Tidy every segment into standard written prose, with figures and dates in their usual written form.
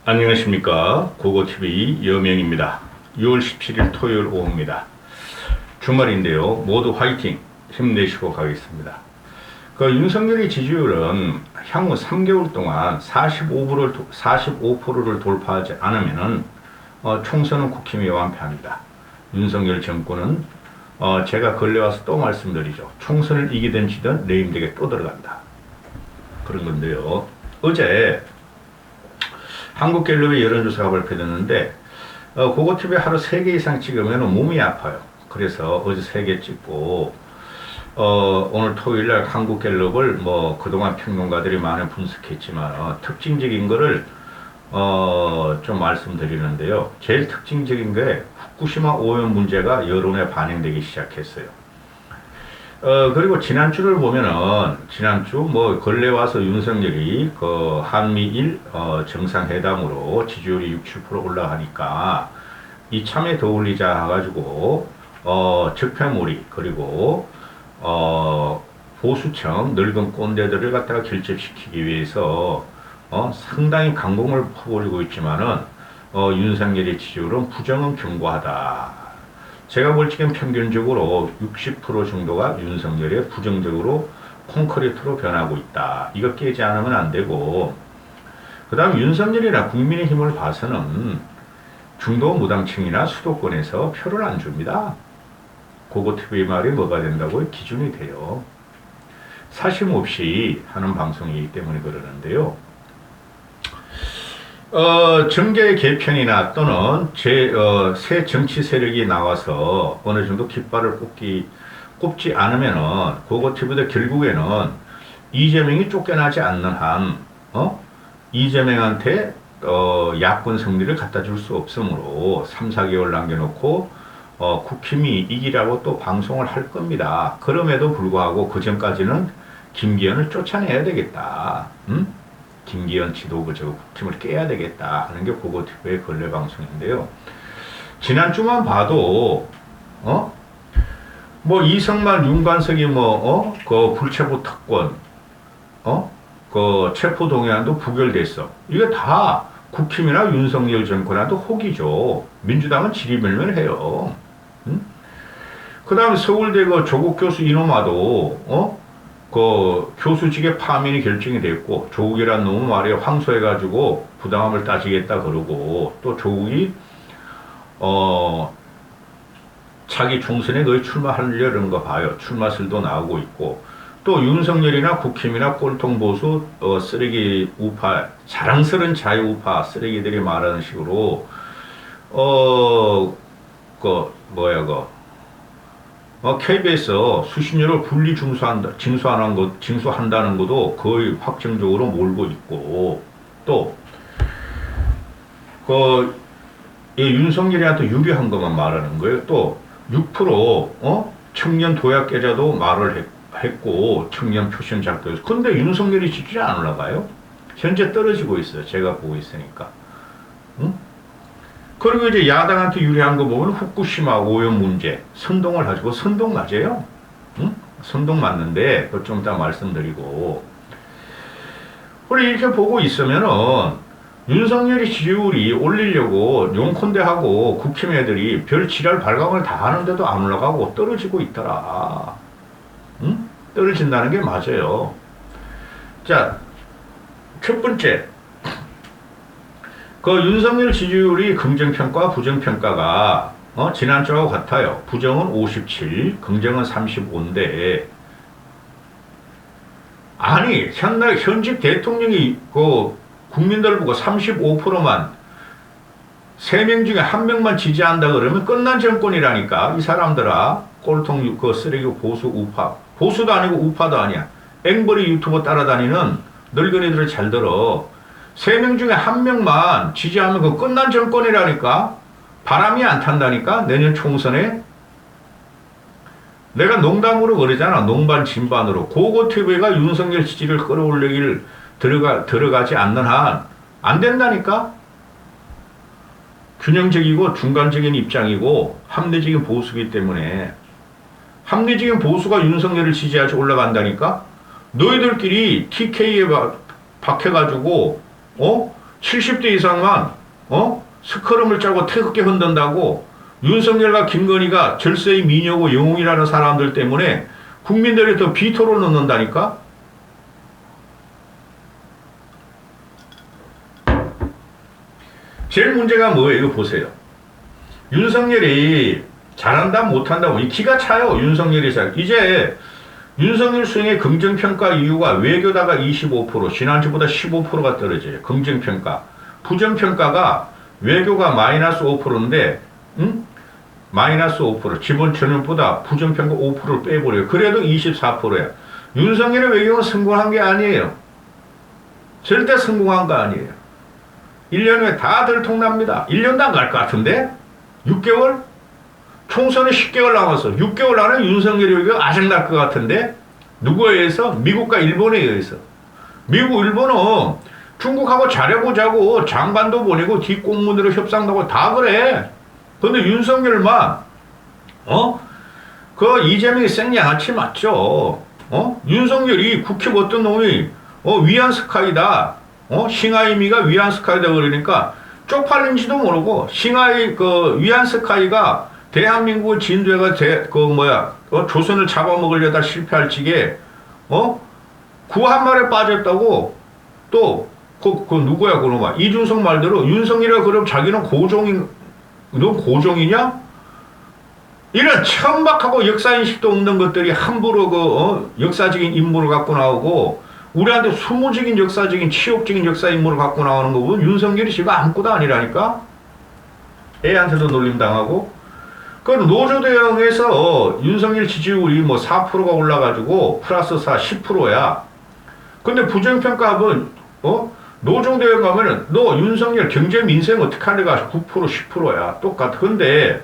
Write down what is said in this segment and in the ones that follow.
안녕하십니까. 고고TV 여명입니다. 6월 17일 토요일 오후입니다. 주말인데요. 모두 화이팅! 힘내시고 가겠습니다. 윤석열의 지지율은 향후 3개월 동안 45%를 돌파하지 않으면은 총선은 국힘이 완패합니다. 윤석열 정권은 제가 근래 와서 또 말씀드리죠. 총선을 이기든 지든 레임덕에 또 들어간다. 그런 건데요. 어제 한국갤럽의 여론조사가 발표됐는데 고고TV 하루 3개 이상 찍으면 몸이 아파요. 그래서 어제 3개 찍고 오늘 토요일날 한국갤럽을 그동안 평론가들이 많이 분석했지만 특징적인 거를 좀 말씀드리는데요. 제일 특징적인 게 후쿠시마 오염 문제가 여론에 반영되기 시작했어요. 그리고 지난주를 보면은, 지난주 근래 와서 윤석열이 한미일 정상회담으로 지지율이 67% 올라가니까 이참에 더 올리자 해가지고 적폐몰이 그리고 보수층 늙은 꼰대들을 갖다가 결집시키기 위해서 상당히 강공을 퍼부리고 있지만은 윤석열의 지지율은 부정은 견고하다. 제가 볼 적엔 평균적으로 60% 정도가 윤석열의 부정적으로 콘크리트로 변하고 있다. 이거 깨지 않으면 안 되고, 그 다음 윤석열이나 국민의힘을 봐서는 중도 무당층이나 수도권에서 표를 안 줍니다. 고고TV 말이 뭐가 된다고 기준이 돼요. 사심 없이 하는 방송이기 때문에 그러는데요. 정계 개편이나 또는 새 정치 세력이 나와서 어느 정도 깃발을 꼽지 않으면은, 고고TV도 결국에는 이재명이 쫓겨나지 않는 한, 이재명한테, 야권 승리를 갖다 줄 수 없으므로 3, 4개월 남겨놓고, 국힘이 이기라고 또 방송을 할 겁니다. 그럼에도 불구하고 그 전까지는 김기현을 쫓아내야 되겠다. 김기현 지도부 국힘을 깨야 되겠다 하는 게 고고TV의 근래 방송인데요. 지난주만 봐도 이성만 윤관석이 그 불체포 특권 그 체포 동의안도 부결됐어. 이게 다 국힘이나 윤석열 정권한테 혹이죠. 민주당은 지리멸멸해요. 그 다음에 서울대 그 조국 교수 이놈아도 그 교수직의 파면이 결정이 됐고, 조국이란 놈은 말이야 황소해가지고 부당함을 따지겠다 그러고, 또 조국이 자기 총선에 거의 출마하려는 거 봐요. 출마설도 나오고 있고, 또 윤석열이나 국힘이나 꼴통보수 쓰레기 우파, 자랑스러운 자유우파 쓰레기들이 말하는 식으로 KBS 수신료를 분리 징수한다는 것도 거의 확정적으로 몰고 있고, 또, 윤석열이한테 유리한 것만 말하는 거예요. 또, 6%, 청년 도약계좌도 말을 했고, 청년 표션 작도해서. 근데 윤석열이 지지율이 안 올라가요? 현재 떨어지고 있어요. 제가 보고 있으니까. 응? 그리고 이제 야당한테 유리한 거 보면 후쿠시마 오염 문제, 선동을 가지고 선동 맞아요? 응? 선동 맞는데, 그거 좀 이따 말씀드리고. 우리 이렇게 보고 있으면은, 윤석열이 지지율이 올리려고 용컨대하고 국힘 애들이 별 지랄 발광을 다 하는데도 안 올라가고 떨어지고 있더라. 응? 떨어진다는 게 맞아요. 자, 첫 번째. 윤석열 지지율이 긍정평가, 부정평가가, 지난주하고 같아요. 부정은 57, 긍정은 35인데, 아니, 현직 대통령이, 국민들 보고 35%만, 3명 중에 1명만 지지한다 그러면 끝난 정권이라니까. 이 사람들아, 꼴통, 쓰레기 보수 우파. 보수도 아니고 우파도 아니야. 앵벌이 유튜버 따라다니는 늙은이들을 잘 들어. 3명 중에 1명만 지지하면 그 끝난 정권이라니까. 바람이 안 탄다니까. 내년 총선에. 내가 농담으로 그러잖아. 농반 진반으로. 고고TV가 윤석열 지지를 끌어올리길 들어가지 않는 한 안 된다니까. 균형적이고 중간적인 입장이고 합리적인 보수기 때문에, 합리적인 보수가 윤석열을 지지하지 올라간다니까. 너희들끼리 TK에 박혀가지고 70대 이상만 스크럼을 짜고 태극기 흔든다고 윤석열과 김건희가 절세의 미녀고 영웅이라는 사람들 때문에 국민들이 더 비토를 넣는다니까? 제일 문제가 뭐예요? 이거 보세요. 윤석열이 잘한다 못한다 이 기가 차요. 윤석열이 이제 윤석열 수행의 긍정평가 이유가 외교다가 25%, 지난주보다 15%가 떨어져요. 긍정평가. 부정평가가 외교가 마이너스 5%인데, 마이너스 5%. 지번 전년보다 부정평가 5%를 빼버려요. 그래도 24%야. 윤석열의 외교는 성공한 게 아니에요. 절대 성공한 거 아니에요. 1년 후에 다 들통납니다. 1년도 안 갈 것 같은데? 6개월? 총선이 10개월 남았어. 6개월 안에 윤석열이 외교가 아작날 것 같은데? 누구에 의해서? 미국과 일본에 의해서. 미국, 일본은 중국하고 잘해보자고 장관도 보내고 뒷공문으로 협상도 하고 다 그래. 근데 윤석열만, 그 이재명이 생양아치 맞죠? 윤석열이 국회 어떤 놈이, 위안스카이다. 싱하이미가 위안스카이다 그러니까 쪽팔린지도 모르고 싱하이, 위안스카이가 대한민국을 진두해가 조선을 잡아먹으려다 실패할 지게, 그 한 말에 빠졌다고 또, 누구야, 그놈아. 이준석 말대로 윤석열이가 그럼 자기는 너 고종이냐? 이런 천박하고 역사인식도 없는 것들이 함부로 역사적인 인물을 갖고 나오고, 우리한테 수모적인 역사적인 치욕적인 역사 인물을 갖고 나오는 거 보면 윤석열이 지금 아무것도 아니라니까? 애한테도 놀림당하고, 그 노조대응에서 윤석열 지지율이 4%가 올라가지고 플러스 10%야. 근데 부정평가하면, 노조대응 가면은 너 윤석열 경제 민생 어떻게 하려가 9% 10%야. 똑같아. 근데,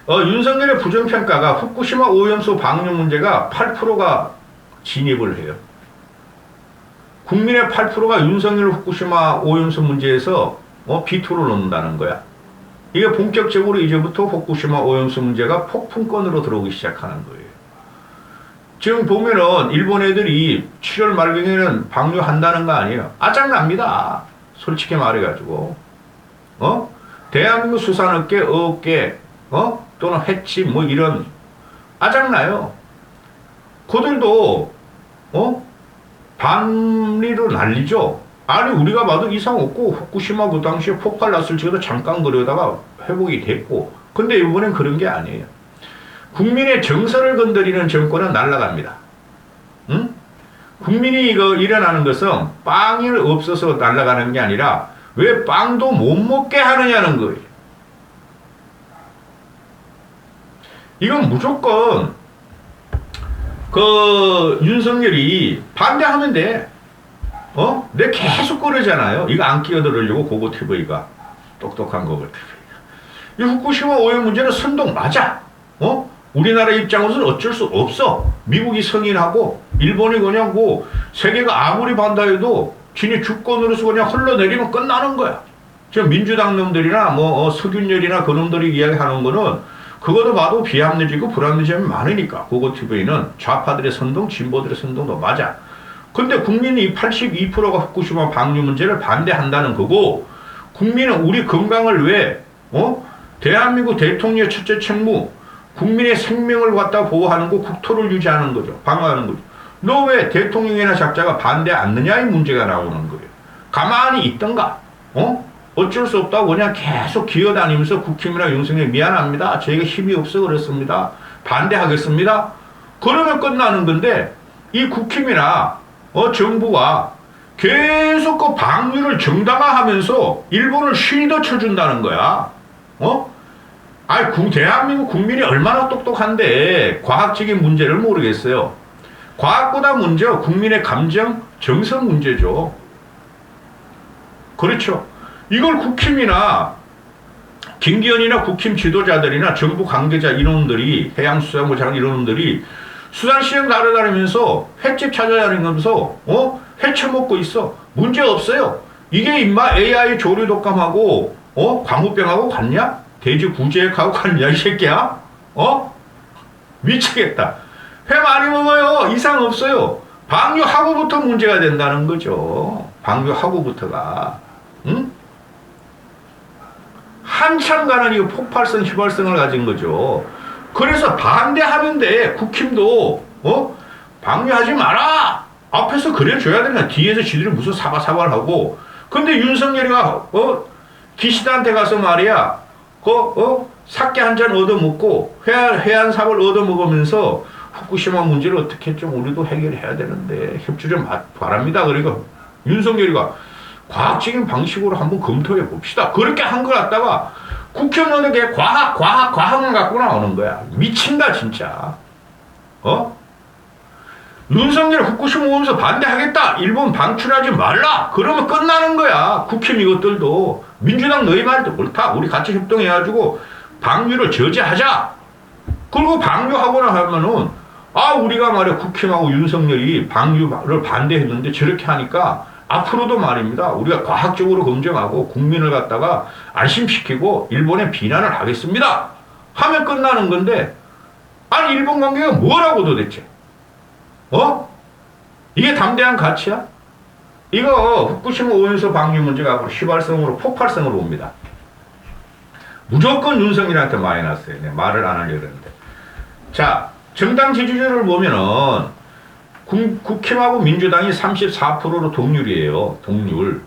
윤석열의 부정평가가 후쿠시마 오염수 방류 문제가 8%가 진입을 해요. 국민의 8%가 윤석열 후쿠시마 오염수 문제에서 비토를 넣는다는 거야. 이게 본격적으로 이제부터 후쿠시마 오염수 문제가 폭풍권으로 들어오기 시작하는 거예요. 지금 보면은 일본 애들이 7월 말경에는 방류한다는 거 아니에요. 아작납니다. 솔직히 말해가지고. 대한민국 수산업계, 어업계, 또는 횟집 이런 아작나요. 그들도 반리로 난리죠. 아니 우리가 봐도 이상 없고 후쿠시마 그 당시에 폭발 났을 적에도 잠깐 그러다가 회복이 됐고, 근데 이번엔 그런 게 아니에요. 국민의 정서를 건드리는 정권은 날아갑니다. 응? 국민이 이거 일어나는 것은 빵이 없어서 날아가는 게 아니라 왜 빵도 못 먹게 하느냐는 거예요. 이건 무조건 윤석열이 반대하면 돼. 내 계속 그러잖아요. 이거 안 끼어들으려고 고고TV가. 똑똑한 고고TV가. 이 후쿠시마 오염 문제는 선동 맞아. 우리나라 입장으로서는 어쩔 수 없어. 미국이 승인하고, 일본이 그냥 세계가 아무리 반대해도 지네 주권으로서 그냥 흘러내리면 끝나는 거야. 지금 민주당 놈들이나 서균열이나 그 놈들이 이야기하는 거는 그것도 봐도 비합리적이고 불합리한 점이 많으니까. 고고TV는 좌파들의 선동, 진보들의 선동도 맞아. 근데 국민이 82%가 후쿠시마 방류 문제를 반대한다는 거고, 국민은 우리 건강을 왜, 대한민국 대통령의 첫째 책무, 국민의 생명을 갖다 보호하는 거, 국토를 유지하는 거죠. 방어하는 거죠. 너 왜 대통령이나 작자가 반대 않느냐? 이 문제가 나오는 거예요. 가만히 있던가, 어쩔 수 없다고 그냥 계속 기어다니면서 국힘이나 윤석열 미안합니다. 저희가 힘이 없어 그렇습니다. 반대하겠습니다. 그러면 끝나는 건데, 이 국힘이나 정부가 계속 그 방류를 정당화하면서 일본을 쉴드 쳐준다는 거야. 대한민국 국민이 얼마나 똑똑한데 과학적인 문제를 모르겠어요. 과학보다 문제요. 국민의 감정, 정서 문제죠. 그렇죠. 이걸 국힘이나 김기현이나 국힘 지도자들이나 정부 관계자 이놈들이, 해양수산부 장관 이놈들이 수산시장 날아다니면서 횟집 찾아다니면서 회 처먹고 있어. 문제 없어요. 이게 임마 AI 조류 독감하고 광우병하고 같냐? 돼지 구제액하고 같냐 이 새끼야? 미치겠다. 회 많이 먹어요. 이상 없어요. 방류하고부터 문제가 된다는 거죠. 방류하고부터가, 응? 한참 가는 이 폭발성, 휘발성을 가진 거죠. 그래서 반대하면 돼. 국힘도, 방류하지 마라! 앞에서 그래줘야 되나? 뒤에서 지들이 무슨 사바사바를 하고. 근데 윤석열이가, 기시다한테 가서 말이야, 사케 한 잔 얻어먹고, 해안삽을 얻어먹으면서 후쿠시마 문제를 어떻게 좀 우리도 해결해야 되는데, 협조 좀 바랍니다. 그러니까 윤석열이가 과학적인 방식으로 한번 검토해 봅시다. 그렇게 한 걸 갖다가 국회의원은 게 과학만 갖고 나오는 거야. 미친다, 진짜. 윤석열 후쿠시마 오면서 반대하겠다. 일본 방출하지 말라. 그러면 끝나는 거야. 국힘 이것들도. 민주당 너희 말도 옳다. 우리 같이 협동해가지고 방류를 저지하자. 그리고 방류하거나 하면은, 우리가 말이야, 국힘하고 윤석열이 방류를 반대했는데 저렇게 하니까 앞으로도 말입니다. 우리가 과학적으로 검증하고 국민을 갖다가 안심시키고 일본에 비난을 하겠습니다. 하면 끝나는 건데, 아니, 일본 관계가 뭐라고 도대체? 이게 담대한 가치야? 이거 후쿠시마 오염수 방류 문제가 휘발성으로 폭발성으로 옵니다. 무조건 윤석열한테 마이너스예요. 네, 말을 안 하려고 했는데. 자, 정당 지지율을 보면은 국힘하고 민주당이 34%로 동률이에요. 동률.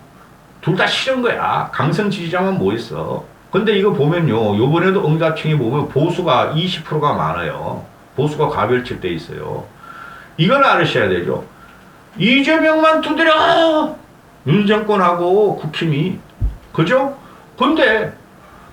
둘 다 싫은 거야. 강성 지지자만 모였어. 근데 이거 보면요. 요번에도 응답층이 보면 보수가 20%가 많아요. 보수가 가별집돼 있어요. 이걸 알으셔야 되죠. 이재명만 두드려! 윤 정권하고 국힘이. 그죠? 근데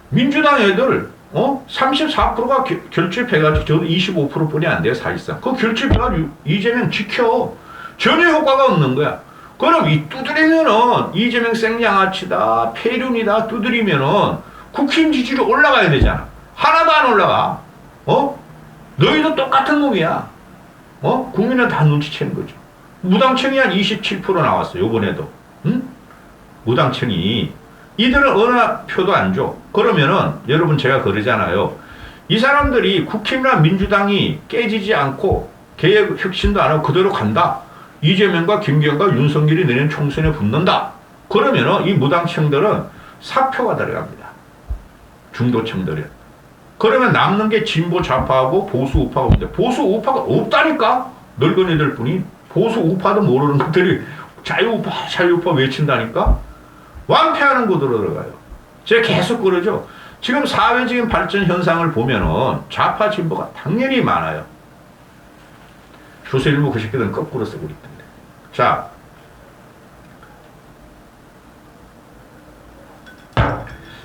민주당 애들 34%가 결집해가지고 저도 25% 뿐이 안 돼요, 사실상. 그 결집해가지고 이재명 지켜. 전혀 효과가 없는 거야. 그럼 이 두드리면은 이재명 생양아치다, 폐륜이다 두드리면은 국힘 지지율이 올라가야 되잖아. 하나도 안 올라가. 너희도 똑같은 놈이야. 국민은 다 눈치채는 거죠. 무당청이 한 27% 나왔어, 요번에도. 응? 무당청이. 이들은 어느 표도 안 줘. 그러면은, 여러분 제가 그러잖아요. 이 사람들이 국힘이나 민주당이 깨지지 않고, 개혁 혁신도 안 하고 그대로 간다. 이재명과 김기현과 윤석열이 내년 총선에 붙는다. 그러면은, 이 무당청들은 사표가 들어갑니다. 중도청들은. 그러면 남는 게 진보 좌파하고 보수 우파가 없는데, 보수 우파가 없다니까? 늙은이들 뿐이. 보수 우파도 모르는 것들이 자유우파 외친다니까? 완패하는 구도로 들어가요. 제가 계속 그러죠. 지금 사회적인 발전 현상을 보면은 좌파 진보가 당연히 많아요. 조선일보 그 새끼들은 거꾸로 쓰고 있던데. 자,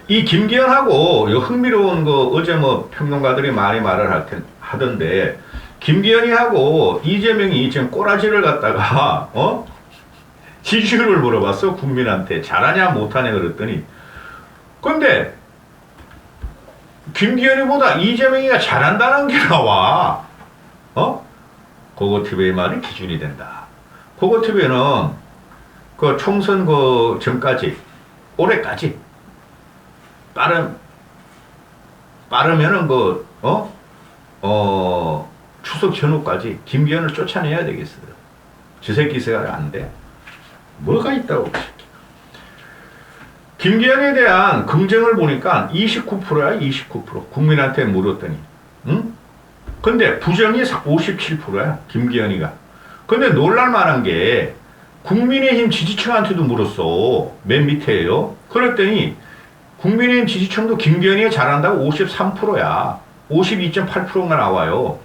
이 김기현하고 흥미로운 거 어제 뭐 평론가들이 많이 말을 하던데, 김기현이하고 이재명이 지금 꼬라지를 갖다가 지지율을 물어봤어. 국민한테 잘하냐 못하냐 그랬더니, 근데 김기현이보다 이재명이가 잘한다는 게 나와. 고고TV의 말이 기준이 된다. 고고TV는 그 총선 그 전까지, 올해까지 빠르면은 추석 전후까지 김기현을 쫓아내야 되겠어요. 저 새끼 생각 안 돼. 뭐가 있다고. 김기현에 대한 긍정을 보니까 29%야, 29%. 국민한테 물었더니. 응? 근데 부정이 57%야, 김기현이가. 근데 놀랄만한 게 국민의힘 지지층한테도 물었어. 맨 밑에요. 그랬더니 국민의힘 지지층도 김기현이가 잘한다고 53%야. 52.8%가 나와요.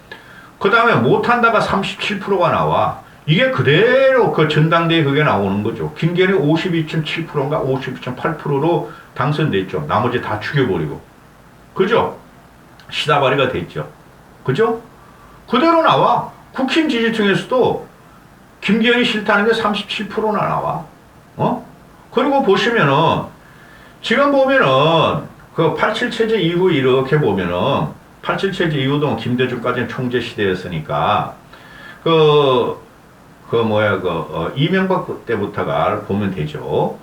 그 다음에 못한다가 37%가 나와. 이게 그대로 그 전당대회 그게 나오는 거죠. 김기현이 52.7%인가 52.8%로 당선됐죠. 나머지 다 죽여버리고. 그죠? 시다바리가 됐죠. 그죠? 그대로 나와. 국힘 지지층에서도 김기현이 싫다는 게 37%나 나와. 그리고 보시면은, 지금 보면은, 그 87 체제 이후 이렇게 보면은, 87 체제 이후도 김대중까지는 총재 시대였으니까, 이명박 때부터가 보면 되죠.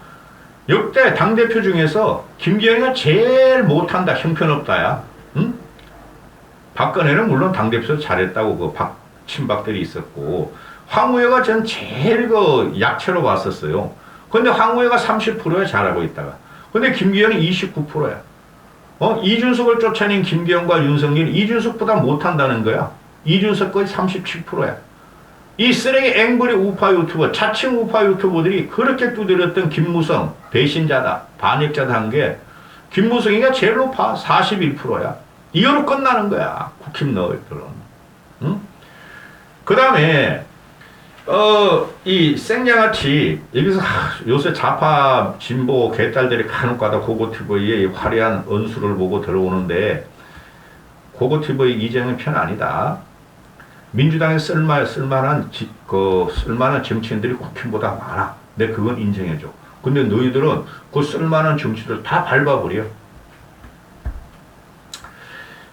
역대 당대표 중에서 김기현이가 제일 못한다, 형편없다야. 응? 박근혜는 물론 당대표 잘했다고 친박들이 있었고, 황우여가 전 제일 약체로 봤었어요. 근데 황우회가 30%야, 잘하고 있다가. 근데 김기현이 29%야. 이준석을 쫓아낸 김기현과 윤석열이 이준석보다 못한다는 거야. 이준석 거의 37%야. 이 쓰레기 앵벌이 우파 유튜버, 자칭 우파 유튜버들이 그렇게 두드렸던 김무성, 배신자다, 반역자다 한 게, 김무성이가 제일 높아. 41%야. 이거로 끝나는 거야. 국힘 너희들은. 응? 그 다음에, 이 생양아치, 여기서 요새 좌파 진보 개딸들이 간혹가다 고고TV의 화려한 언수를 보고 들어오는데, 고고TV 이재명 편 아니다. 민주당에 쓸만한 정치인들이 국힘보다 많아. 내 그건 인정해줘. 근데 너희들은 그 쓸만한 정치들 다 밟아버려.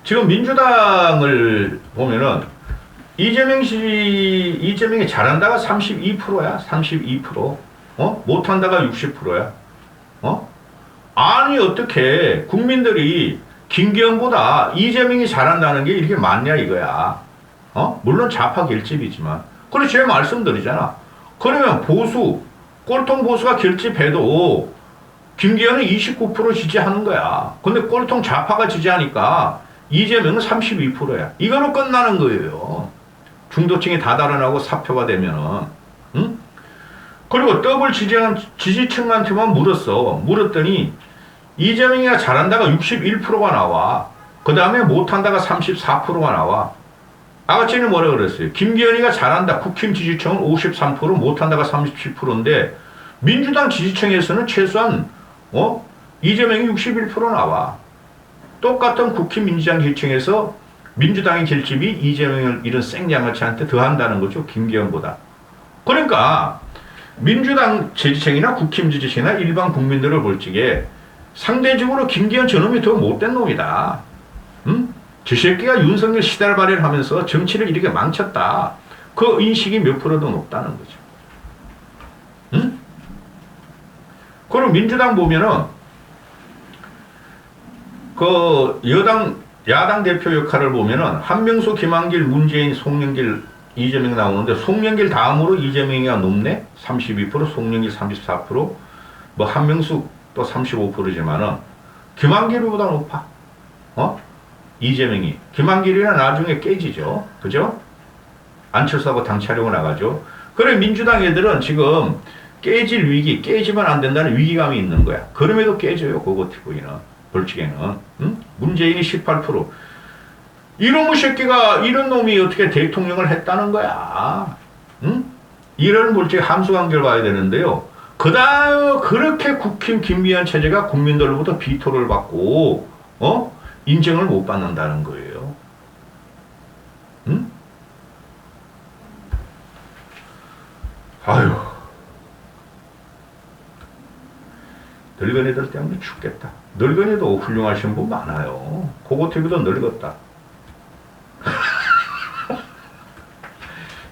지금 민주당을 보면은 이재명이 잘한다가 32%야. 32%. 못한다가 60%야. 아니, 어떻게 국민들이 김기현보다 이재명이 잘한다는 게 이렇게 많냐 이거야. 물론 좌파 결집이지만. 그래, 제가 말씀드리잖아. 그러면 꼴통 보수가 결집해도 김기현은 29% 지지하는 거야. 근데 꼴통 좌파가 지지하니까 이재명은 32%야. 이거로 끝나는 거예요. 중도층이 다 달아나고 사표가 되면은. 응? 그리고 더블 지지층한테만 물었더니 이재명이가 잘한다가 61%가 나와. 그 다음에 못한다가 34%가 나와. 아까 전에 뭐라 그랬어요? 김기현이가 잘한다. 국힘 지지층은 53%, 못한다가 37%인데 민주당 지지층에서는 최소한 이재명이 61% 나와. 똑같은 국힘 민주당 지지층에서 민주당의 결집이 이재명을 이런 생양아치한테 더한다는 거죠. 김기현보다. 그러니까 민주당 지지층이나 국힘 지지층이나 일반 국민들을 볼 적에 상대적으로 김기현 저놈이 더 못된 놈이다. 응? 저 새끼가 윤석열 시달발휘를 하면서 정치를 이렇게 망쳤다. 그 인식이 몇 프로도 높다는 거죠. 응? 그럼 민주당 보면은 야당 대표 역할을 보면은 한명수, 김한길, 문재인, 송영길, 이재명 나오는데 송영길 다음으로 이재명이가 높네. 32%, 송영길 34%, 뭐 한명수 또 35%지만은 김한길보다 높아. 이재명이. 김한길이는 나중에 깨지죠. 그죠? 안철수하고 당 차려고 나가죠. 그래, 민주당 애들은 지금 깨질 위기, 깨지면 안 된다는 위기감이 있는 거야. 그럼에도 깨져요, 고고TV는. 벌칙에는. 응? 문재인이 18%. 이놈의 새끼가, 이런 놈이 어떻게 대통령을 했다는 거야. 응? 이런 물질 함수관계를 봐야 되는데요. 그렇게 국힘 김기현 체제가 국민들로부터 비토를 받고, 인정을 못 받는다는 거예요. 응? 아유. 늙은이들 때문에 죽겠다. 늙은이도 훌륭하신 분 많아요. 고고TV도 늙었다.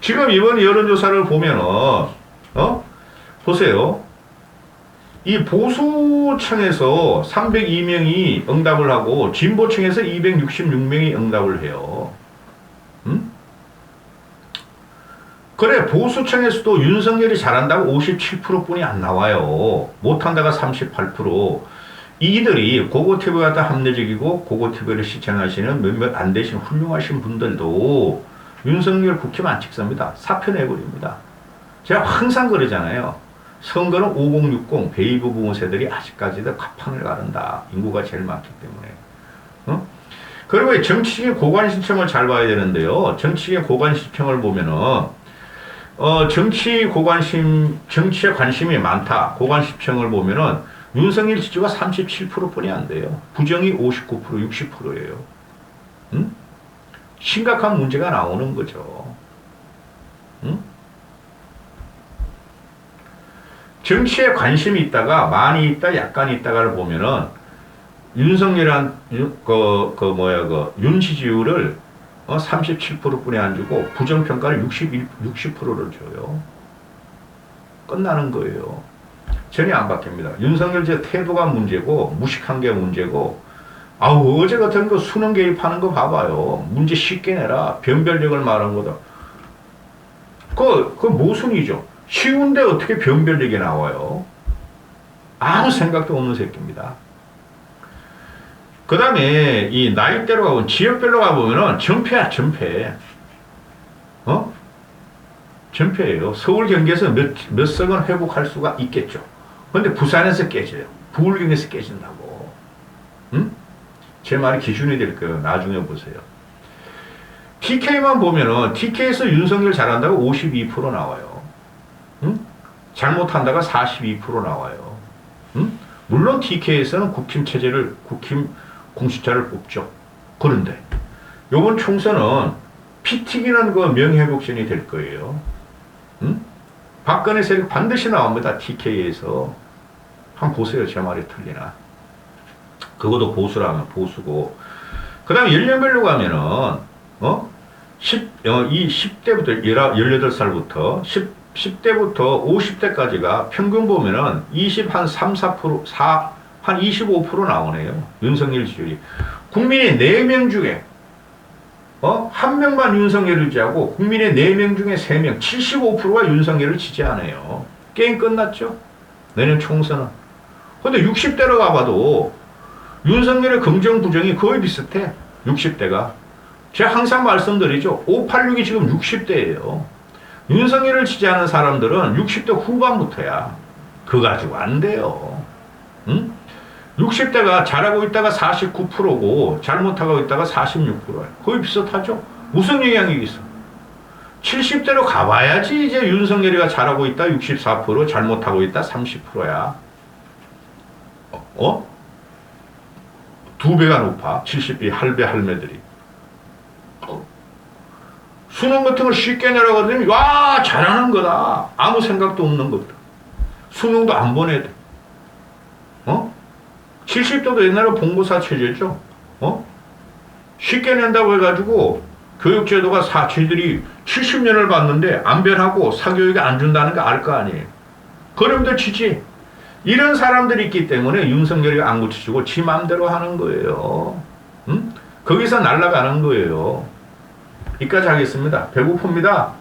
지금 이번 여론조사를 보면은, 보세요. 이 보수층에서 302명이 응답을 하고, 진보층에서 266명이 응답을 해요. 그래, 보수층에서도 윤석열이 잘한다고 57% 뿐이 안 나와요. 못한다가 38%. 이들이 고고TV 같은 합리적이고 고고TV를 시청하시는 몇몇 안 되신 훌륭하신 분들도 윤석열 국힘 안 찍습니다. 사표 내버립니다. 제가 항상 그러잖아요. 선거는 5060 베이브 부모 세들이 아직까지도 가판을 가른다. 인구가 제일 많기 때문에. 그리고 정치적인 고관시청을 잘 봐야 되는데요. 정치적인 고관시청을 보면은 정치에 관심이 많다. 고관시청을 보면은 윤석열 지지가 37%뿐이 안 돼요. 부정이 59%, 60%예요. 응? 심각한 문제가 나오는 거죠. 응? 정치에 관심이 있다가 많이 있다, 약간 있다가를 보면은 윤석열한 윤 지지율을 37%뿐이 안 주고 부정평가를 60%를 줘요. 끝나는 거예요. 전혀 안 바뀝니다. 윤석열 제 태도가 문제고 무식한 게 문제고 어제 같은 거 수능 개입하는 거 봐봐요. 문제 쉽게 내라. 변별력을 말한 거다. 그 모순이죠. 쉬운데 어떻게 변별력이 나와요? 아무 생각도 없는 새끼입니다. 그 다음에 이 나이대로 가보면 지역별로 가보면은 전패야 전패. 전패예요. 서울 경기에서 몇 석은 회복할 수가 있겠죠. 근데 부산에서 깨져요. 부울경에서 깨진다고. 응? 제 말이 기준이 될 거예요. 나중에 보세요. TK만 보면은 TK에서 윤석열 잘한다고 52% 나와요. 응? 잘못한다가 42% 나와요. 응? 물론 TK에서는 국힘 체제를 국힘 공수처를 뽑죠. 그런데 이번 총선은 피 튀기는 그 명예회복전이 될 거예요. 응? 박근혜 세력 반드시 나옵니다. TK에서. 한번 보세요. 제 말이 틀리나. 그것도 보수라면 보수고. 그 다음에 연령별로 가면은, 이 10대부터, 18살부터, 10대부터 50대까지가 평균 보면은 한 3, 4%, 한 25% 나오네요. 윤석열 지지율이. 국민의 4명 중에, 한 명만 윤석열을 지지하고 국민의 4명 중에 3명, 75%가 윤석열을 지지하네요. 게임 끝났죠? 내년 총선은. 근데 60대로 가봐도 윤석열의 긍정 부정이 거의 비슷해. 60대가. 제가 항상 말씀드리죠. 586이 지금 60대예요. 윤석열을 지지하는 사람들은 60대 후반부터야. 그거 가지고 안 돼요. 응? 60대가 잘하고 있다가 49%고 잘못하고 있다가 46%야. 거의 비슷하죠? 무슨 영향이 있어? 70대로 가봐야지 이제 윤석열이가 잘하고 있다 64%, 잘못하고 있다 30%야. 두 배가 높아. 70대 할배 할매들이. 수능 같은 걸 쉽게 내려가더니 와 잘하는 거다. 아무 생각도 없는 것다. 수능도 안 보내야 돼. 70대도 옛날에 본고사 체제죠. 쉽게 낸다고 해가지고 교육제도가 지들이 70년을 봤는데 안 변하고 사교육이 안 준다는 거 알 거 아니에요. 그럼도 지지. 이런 사람들이 있기 때문에 윤석열이 안 고쳐주고 지 맘대로 하는 거예요. 응? 거기서 날아가는 거예요. 여기까지 하겠습니다. 배고픕니다.